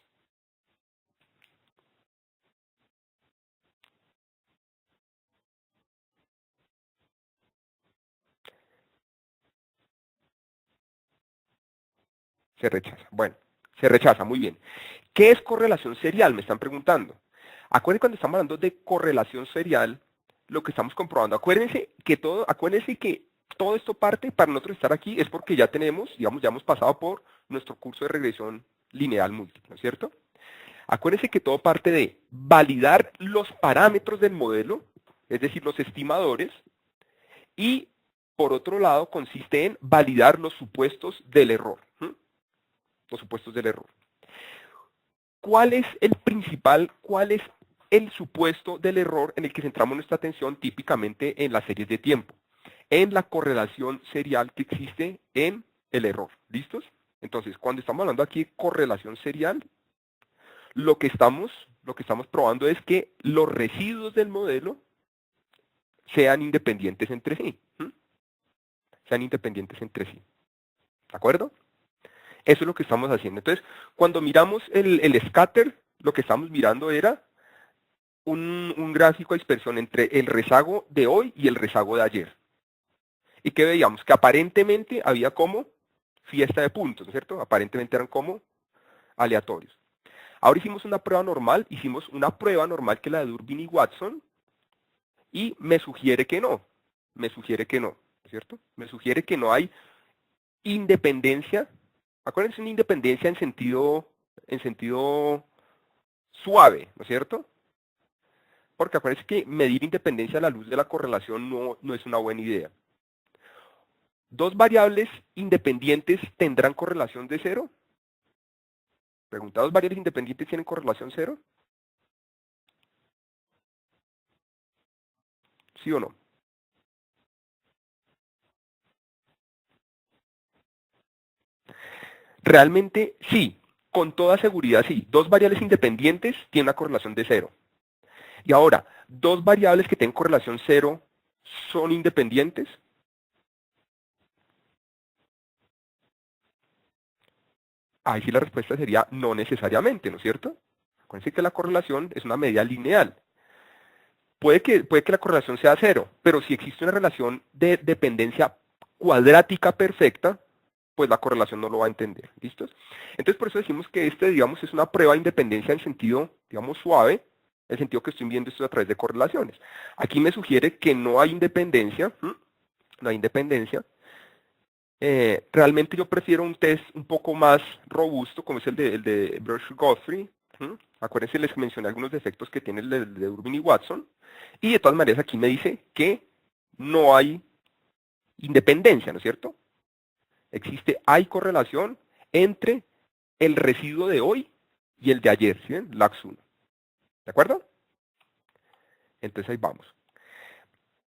Se rechaza. Bueno, se rechaza, muy bien. ¿Qué es correlación serial? Me están preguntando. Acuérdense cuando estamos hablando de correlación serial, lo que estamos comprobando. Acuérdense que todo esto parte, para nosotros estar aquí, es porque ya tenemos, digamos, ya hemos pasado por nuestro curso de regresión lineal múltiple, ¿no es cierto? Acuérdense que todo parte de validar los parámetros del modelo, es decir, los estimadores, y por otro lado consiste en validar los supuestos del error. Los supuestos del error. ¿Cuál es el supuesto del error en el que centramos nuestra atención típicamente en las series de tiempo? En la correlación serial que existe en el error. ¿Listos? Entonces, cuando estamos hablando aquí de correlación serial, lo que estamos probando es que los residuos del modelo sean independientes entre sí. Sean independientes entre sí. ¿De acuerdo? Eso es lo que estamos haciendo. Entonces, cuando miramos el scatter, lo que estamos mirando era un gráfico de dispersión entre el rezago de hoy y el rezago de ayer. Y que veíamos que aparentemente había como fiesta de puntos, ¿no es cierto? Aparentemente eran como aleatorios. Ahora hicimos una prueba normal que es la de Durbin y Watson, y me sugiere que no, ¿cierto? Me sugiere que no hay independencia. Acuérdense, una independencia en sentido suave, ¿no es cierto? Porque acuérdense que medir independencia a la luz de la correlación no es una buena idea. ¿Dos variables independientes tendrán correlación de cero? Pregunta, ¿dos variables independientes tienen correlación cero? ¿Sí o no? Realmente sí, con toda seguridad sí. Dos variables independientes tienen una correlación de 0. Y ahora, dos variables que tienen correlación 0 son independientes. Ahí sí la respuesta sería no necesariamente, ¿no es cierto? Acuérdense que la correlación es una medida lineal. Puede que la correlación sea 0, pero si existe una relación de dependencia cuadrática perfecta, pues la correlación no lo va a entender. ¿Listos? Entonces por eso decimos que digamos, es una prueba de independencia en sentido, digamos, suave, en el sentido que estoy viendo esto a través de correlaciones. Aquí me sugiere que no hay independencia, no hay independencia. Realmente yo prefiero un test un poco más robusto, como es el de Brush-Guthrie. Acuérdense, les mencioné algunos defectos que tiene el de Durbin y Watson. Y de todas maneras aquí me dice que no hay independencia, ¿no es cierto? Hay correlación entre el residuo de hoy y el de ayer, ¿sí ven? LAX 1. ¿De acuerdo? Entonces ahí vamos.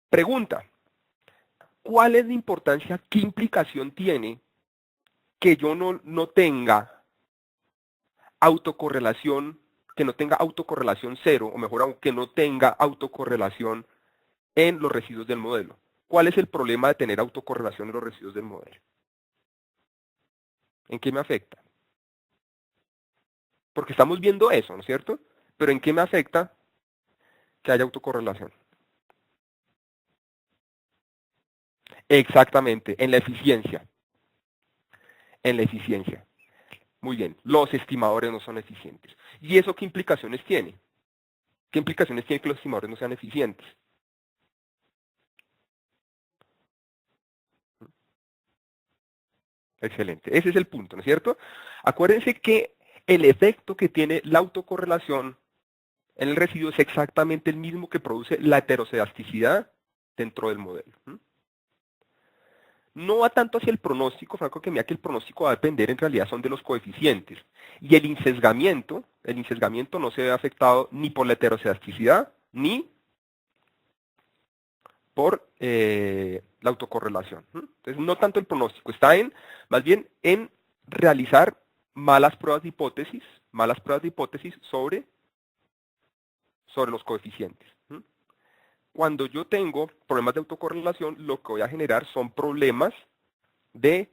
Pregunta. ¿Cuál es la importancia, qué implicación tiene que yo no tenga autocorrelación, que no tenga autocorrelación 0, o mejor aún, que no tenga autocorrelación en los residuos del modelo? ¿Cuál es el problema de tener autocorrelación en los residuos del modelo? ¿En qué me afecta? Porque estamos viendo eso, ¿no es cierto? Pero ¿en qué me afecta que haya autocorrelación? Exactamente, en la eficiencia. En la eficiencia. Muy bien, los estimadores no son eficientes. ¿Y eso qué implicaciones tiene? ¿Qué implicaciones tiene que los estimadores no sean eficientes? Excelente, ese es el punto, ¿no es cierto? Acuérdense que el efecto que tiene la autocorrelación en el residuo es exactamente el mismo que produce la heterocedasticidad dentro del modelo. No va tanto hacia el pronóstico, Franco, que mira que el pronóstico va a depender en realidad son de los coeficientes. Y el insesgamiento no se ve afectado ni por la heterocedasticidad ni por la autocorrelación. Entonces, no tanto el pronóstico, está más bien en realizar malas pruebas de hipótesis sobre los coeficientes. Cuando yo tengo problemas de autocorrelación, lo que voy a generar son problemas de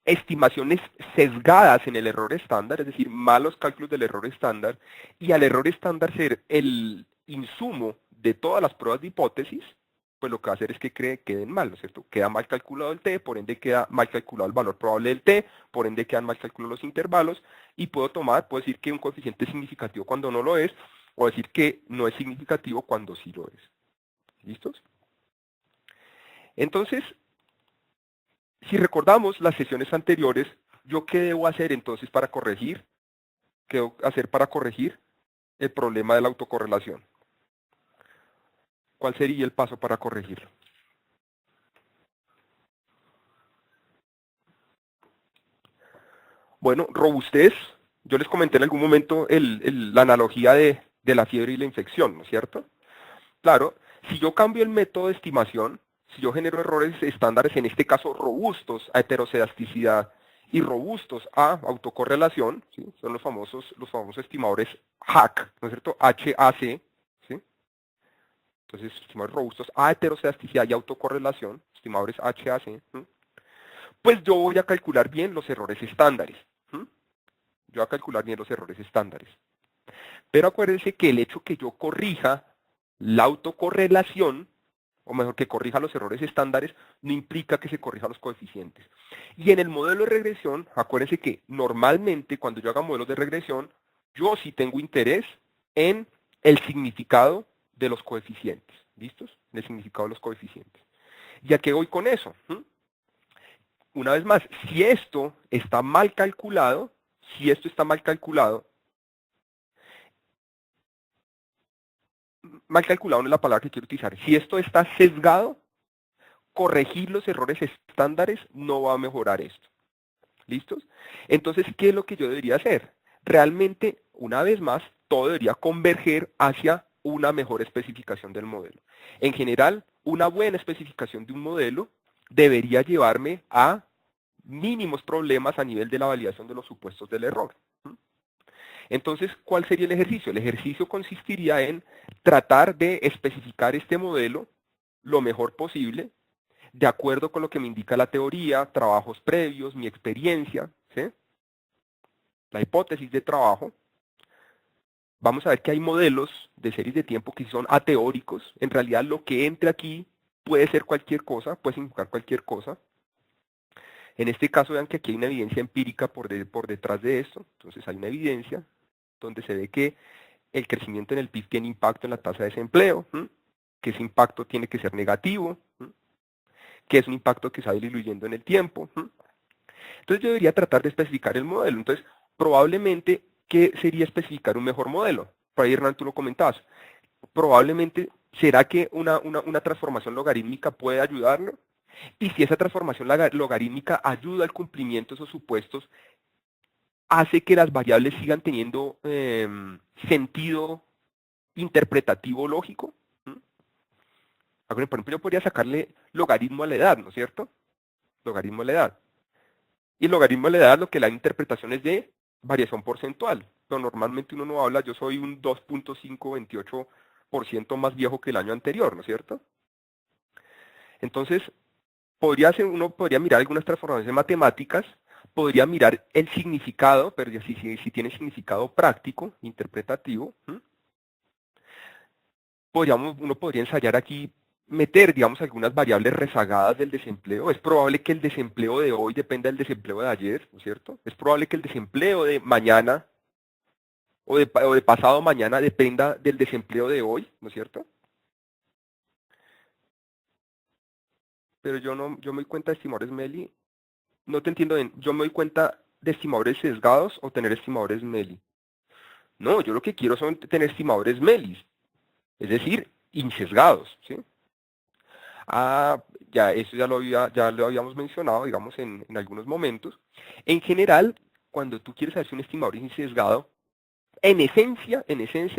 estimaciones sesgadas en el error estándar, es decir, malos cálculos del error estándar, y al error estándar ser el insumo de todas las pruebas de hipótesis, pues lo que va a hacer es que queden mal, ¿no es cierto? Queda mal calculado el t, por ende queda mal calculado el valor probable del t, por ende quedan mal calculados los intervalos, y puedo decir que un coeficiente es significativo cuando no lo es, o decir que no es significativo cuando sí lo es. ¿Listos? Entonces, si recordamos las sesiones anteriores, ¿yo qué debo hacer entonces para corregir? ¿Qué debo hacer para corregir el problema de la autocorrelación? ¿Cuál sería el paso para corregirlo? Bueno, robustez. Yo les comenté en algún momento la analogía de la fiebre y la infección, ¿no es cierto? Claro, si yo cambio el método de estimación, si yo genero errores estándares, en este caso robustos a heterocedasticidad y robustos a autocorrelación, ¿sí? Son los famosos estimadores HAC, ¿no es cierto? HAC, ¿sí? Entonces, estimadores robustos a heterocedasticidad y autocorrelación, estimadores HAC, ¿sí? Pues yo voy a calcular bien los errores estándares. ¿Sí? Yo voy a calcular bien los errores estándares. Pero acuérdense que el hecho que yo corrija la autocorrelación, o mejor que corrija los errores estándares, no implica que se corrijan los coeficientes. Y en el modelo de regresión, acuérdense que normalmente cuando yo haga modelos de regresión, yo sí tengo interés en el significado de los coeficientes. ¿Listos? En el significado de los coeficientes. ¿Y a qué voy con eso? Una vez más, si esto está mal calculado, mal calculado no es la palabra que quiero utilizar, si esto está sesgado, corregir los errores estándares no va a mejorar esto. ¿Listos? Entonces, ¿qué es lo que yo debería hacer? Realmente, una vez más, todo debería converger hacia una mejor especificación del modelo. En general, una buena especificación de un modelo debería llevarme a mínimos problemas a nivel de la validación de los supuestos del error. Entonces, ¿cuál sería el ejercicio? El ejercicio consistiría en tratar de especificar este modelo lo mejor posible, de acuerdo con lo que me indica la teoría, trabajos previos, mi experiencia, ¿sí? La hipótesis de trabajo. Vamos a ver que hay modelos de series de tiempo que son ateóricos. En realidad lo que entre aquí puede ser cualquier cosa, puede significar cualquier cosa. En este caso vean que aquí hay una evidencia empírica por detrás de esto. Entonces hay una evidencia donde se ve que el crecimiento en el PIB tiene impacto en la tasa de desempleo, que ese impacto tiene que ser negativo, que es un impacto que se va diluyendo en el tiempo. Entonces yo debería tratar de especificar el modelo. Entonces, probablemente, ¿qué sería especificar un mejor modelo? Por ahí, Hernán, tú lo comentabas. Probablemente, ¿será que una transformación logarítmica puede ayudarlo? Y si esa transformación logarítmica ayuda al cumplimiento de esos supuestos, hace que las variables sigan teniendo sentido interpretativo lógico. Por ejemplo, yo podría sacarle logaritmo a la edad, ¿no es cierto? Logaritmo a la edad. Y el logaritmo de la edad lo que la interpretación es de variación porcentual. Pero normalmente uno no habla, yo soy un 2.528% más viejo que el año anterior, ¿no es cierto? Entonces, uno podría mirar algunas transformaciones matemáticas, podría mirar el significado, pero ya si tiene significado práctico, interpretativo, uno podría ensayar aquí, meter, digamos, algunas variables rezagadas del desempleo. Es probable que el desempleo de hoy dependa del desempleo de ayer, ¿no es cierto? Es probable que el desempleo de mañana o de pasado mañana dependa del desempleo de hoy, ¿no es cierto? Pero yo me doy cuenta de estimadores Meli, no te entiendo bien, yo me doy cuenta de estimadores sesgados o tener estimadores Meli. No, yo lo que quiero son tener estimadores Melis, es decir, insesgados, ¿sí? Ah, ya, eso ya lo habíamos mencionado, digamos, en algunos momentos. En general, cuando tú quieres hacer un estimador insesgado, en esencia,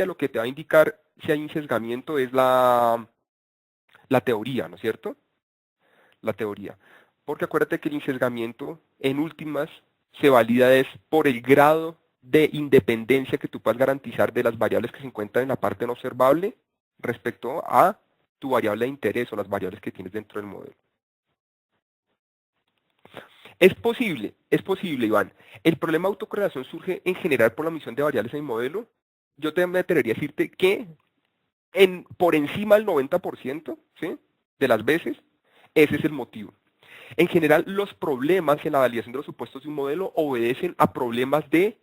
lo que te va a insisgamiento si hay insesgamiento es la teoría, ¿no es cierto? La teoría. Porque acuérdate que el insesgamiento, en últimas, se valida es por el grado de independencia que tú puedas garantizar de las variables que se encuentran en la parte no observable respecto a tu variable de interés o las variables que tienes dentro del modelo. Es posible, Iván. El problema de autocorrelación surge en general por la omisión de variables en el modelo. Yo me atrevería a decirte que por encima del 90%, ¿sí?, de las veces, ese es el motivo. En general, los problemas en la validación de los supuestos de un modelo obedecen a problemas de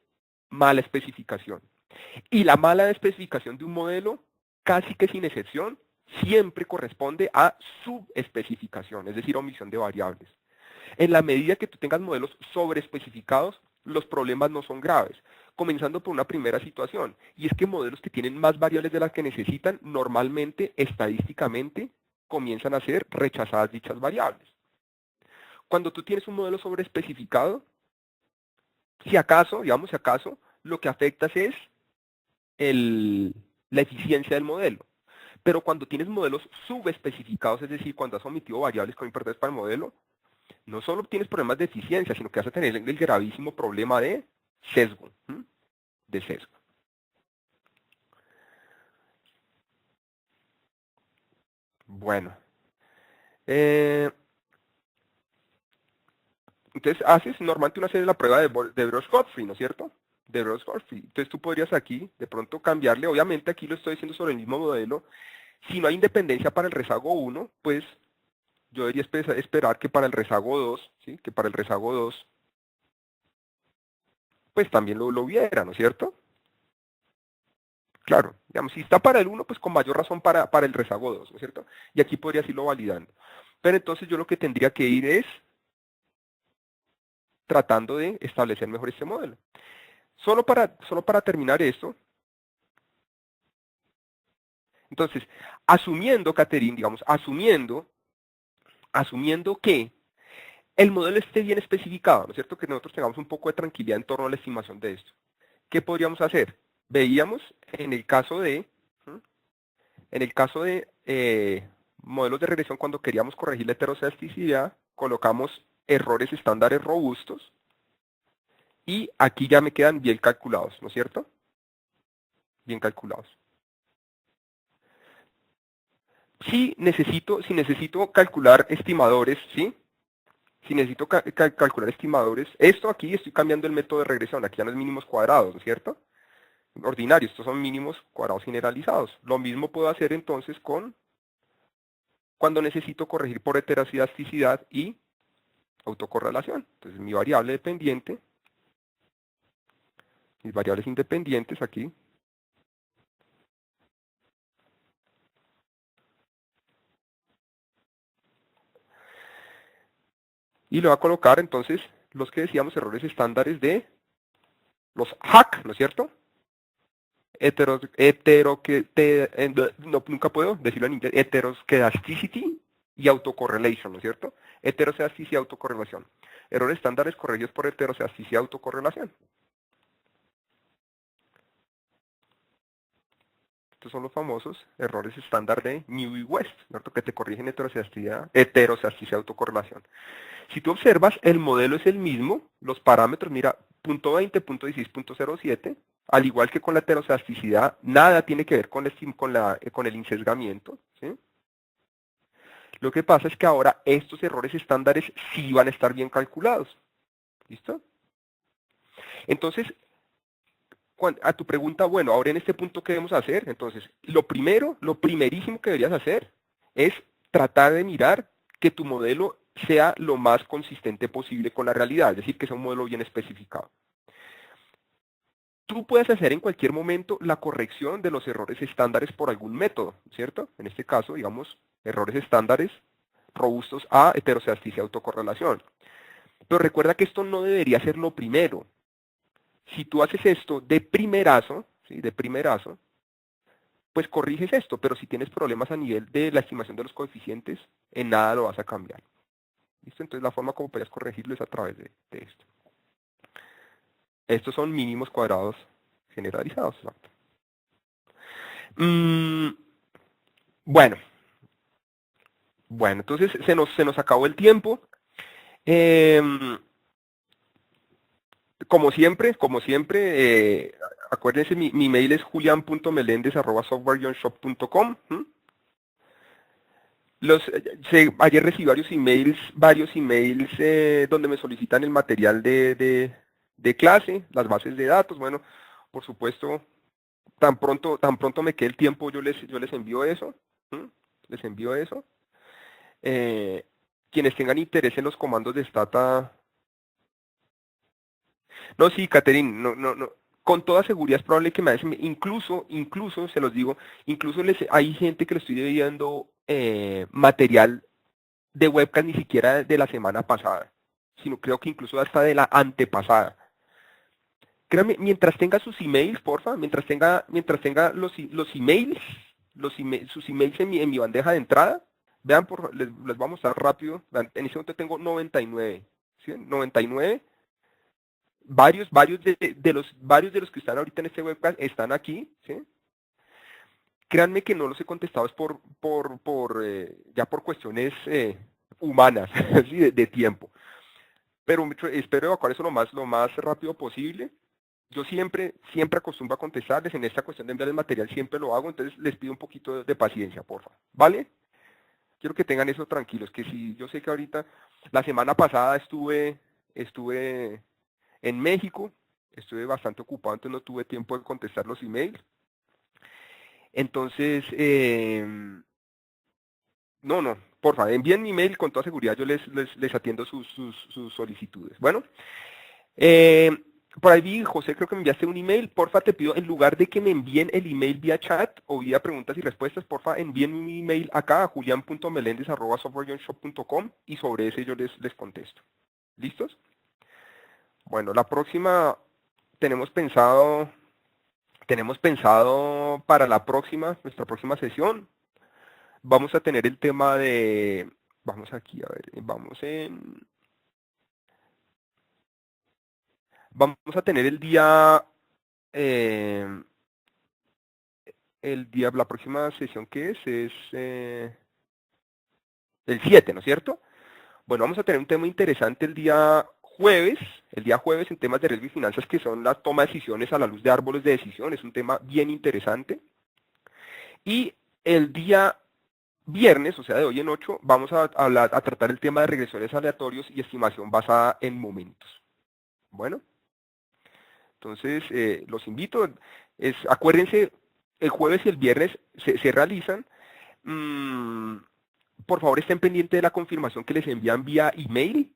mala especificación. Y la mala especificación de un modelo, casi que sin excepción, siempre corresponde a subespecificación, es decir, omisión de variables. En la medida que tú tengas modelos sobreespecificados, los problemas no son graves, comenzando por una primera situación, y es que modelos que tienen más variables de las que necesitan, normalmente, estadísticamente, comienzan a ser rechazadas dichas variables. Cuando tú tienes un modelo sobreespecificado, si acaso, lo que afectas es la eficiencia del modelo. Pero cuando tienes modelos subespecificados, es decir, cuando has omitido variables con importancia para el modelo, no solo tienes problemas de eficiencia, sino que vas a tener el gravísimo problema de sesgo. Bueno. Entonces haces normalmente una serie de la prueba de Brosh-Godfrey, ¿no es cierto? De Brosh-Godfrey. Entonces tú podrías aquí de pronto cambiarle, obviamente aquí lo estoy diciendo sobre el mismo modelo. Si no hay independencia para el rezago 1, pues yo debería esperar que para el rezago 2, ¿sí?, que para el rezago 2, pues también lo hubiera, ¿no es cierto? Claro, digamos, si está para el 1, pues con mayor razón para el rezago 2, ¿no es cierto? Y aquí podrías irlo validando. Pero entonces yo lo que tendría que ir es tratando de establecer mejor este modelo. Solo para terminar esto, entonces, asumiendo, Catherine, digamos, asumiendo que el modelo esté bien especificado, ¿no es cierto? Que nosotros tengamos un poco de tranquilidad en torno a la estimación de esto. ¿Qué podríamos hacer? Veíamos en el caso de, modelos de regresión, cuando queríamos corregir la heteroscedesticidad, colocamos errores estándares robustos, y aquí ya me quedan bien calculados, ¿no es cierto? Bien calculados. Si necesito calcular estimadores, ¿sí? Si necesito calcular estimadores, esto aquí estoy cambiando el método de regresión, aquí ya no es mínimos cuadrados, ¿no es cierto? Ordinarios, estos son mínimos cuadrados generalizados. Lo mismo puedo hacer entonces cuando necesito corregir por heterosidasticidad y autocorrelación. Entonces mi variable dependiente, mis variables independientes aquí, y le voy a colocar entonces los que decíamos errores estándares de los hack, ¿no es cierto? Nunca puedo decirlo en inglés, heteroscedasticity y autocorrelation, ¿no es cierto? Heteroscedasticity y autocorrelación. Errores estándares corregidos por heteroscedasticity y autocorrelación. Estos son los famosos errores estándar de New y West, ¿cierto? Que te corrigen heteroscedasticity y autocorrelación. Si tú observas, el modelo es el mismo, los parámetros, mira, punto 20, punto 16, punto 07, al igual que con la heteroplasticidad, nada tiene que ver con el insesgamiento, ¿sí? Lo que pasa es que ahora estos errores estándares sí van a estar bien calculados. ¿Listo? Entonces, a tu pregunta, bueno, ahora en este punto, ¿qué debemos hacer? Entonces, lo primerísimo que deberías hacer es tratar de mirar que tu modelo sea lo más consistente posible con la realidad, es decir, que sea un modelo bien especificado. Tú puedes hacer en cualquier momento la corrección de los errores estándares por algún método, ¿cierto? En este caso, digamos, errores estándares robustos a heteroscedasticity y autocorrelación. Pero recuerda que esto no debería ser lo primero. Si tú haces esto de primerazo, ¿sí? De primerazo, pues corriges esto, pero si tienes problemas a nivel de la estimación de los coeficientes, en nada lo vas a cambiar. ¿Listo? Entonces la forma como podrías corregirlo es a través de esto. Estos son mínimos cuadrados generalizados. ¿Exacto? Bueno, entonces se nos acabó el tiempo. Como siempre, acuérdense, mi mail es julian.melendez@softwarejunshop.com. Ayer recibí varios emails donde me solicitan el material de clase, las bases de datos. Bueno, por supuesto, tan pronto me quede el tiempo, yo les envío eso. Les envío eso. Quienes tengan interés en los comandos de Stata. No, sí, Catherine, no. Con toda seguridad es probable que me hacen, incluso, se los digo, incluso hay gente que le estoy debiendo material de webcam ni siquiera de la semana pasada, sino creo que incluso hasta de la antepasada. Créanme, mientras tenga sus emails, porfa, mientras tenga los emails, sus emails en mi bandeja de entrada, vean, les voy a mostrar rápido. En este momento tengo 99, ¿sí? 99. Varios de los que están ahorita en este webcast están aquí, ¿sí? Créanme que no los he contestado es ya por cuestiones humanas, ¿sí? de tiempo. Pero espero evacuar eso lo más rápido posible. Yo siempre acostumbro a contestarles. En esta cuestión de enviar el material siempre lo hago, entonces les pido un poquito de paciencia, porfa. ¿Vale? Quiero que tengan eso tranquilos, que si yo sé que ahorita, la semana pasada estuve en México, estuve bastante ocupado, entonces no tuve tiempo de contestar los emails. Entonces, no, porfa, envíen mi email con toda seguridad, yo les atiendo sus solicitudes. Bueno, por ahí vi, José, creo que me enviaste un email. Porfa, te pido, en lugar de que me envíen el email vía chat o vía preguntas y respuestas, porfa, envíen un email acá a julian.melendez@softwarejunshop.com y sobre ese yo les contesto. ¿Listos? Bueno, la próxima tenemos pensado para nuestra próxima sesión, vamos a tener el tema vamos aquí, a ver, vamos a tener la próxima sesión que es el 7, ¿no es cierto? Bueno, vamos a tener un tema interesante el día jueves en temas de riesgo y finanzas, que son la toma de decisiones a la luz de árboles de decisión. Es un tema bien interesante. Y el día viernes, o sea, de hoy en 8, vamos a tratar el tema de regresores aleatorios y estimación basada en momentos. Bueno, entonces los invito. Acuérdense, el jueves y el viernes se realizan. Por favor, estén pendientes de la confirmación que les envían vía email,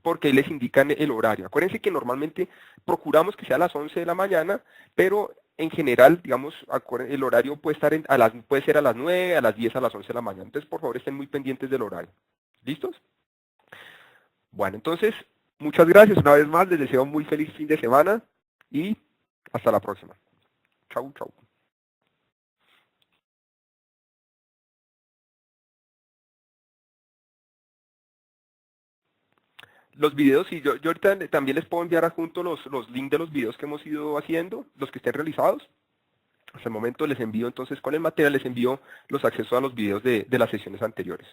porque ahí les indican el horario. Acuérdense que normalmente procuramos que sea a las 11 de la mañana, pero en general, digamos, el horario puede puede ser a las 9, a las 10, a las 11 de la mañana. Entonces, por favor, estén muy pendientes del horario. ¿Listos? Bueno, entonces, muchas gracias una vez más. Les deseo un muy feliz fin de semana y hasta la próxima. Chau, chau. Los videos, sí, yo ahorita también les puedo enviar adjunto los links de los videos que hemos ido haciendo, los que estén realizados. Hasta el momento les envío entonces con el material, les envío los accesos a los videos de las sesiones anteriores.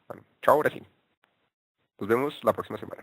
Bueno, chao, ahora sí. Nos vemos la próxima semana.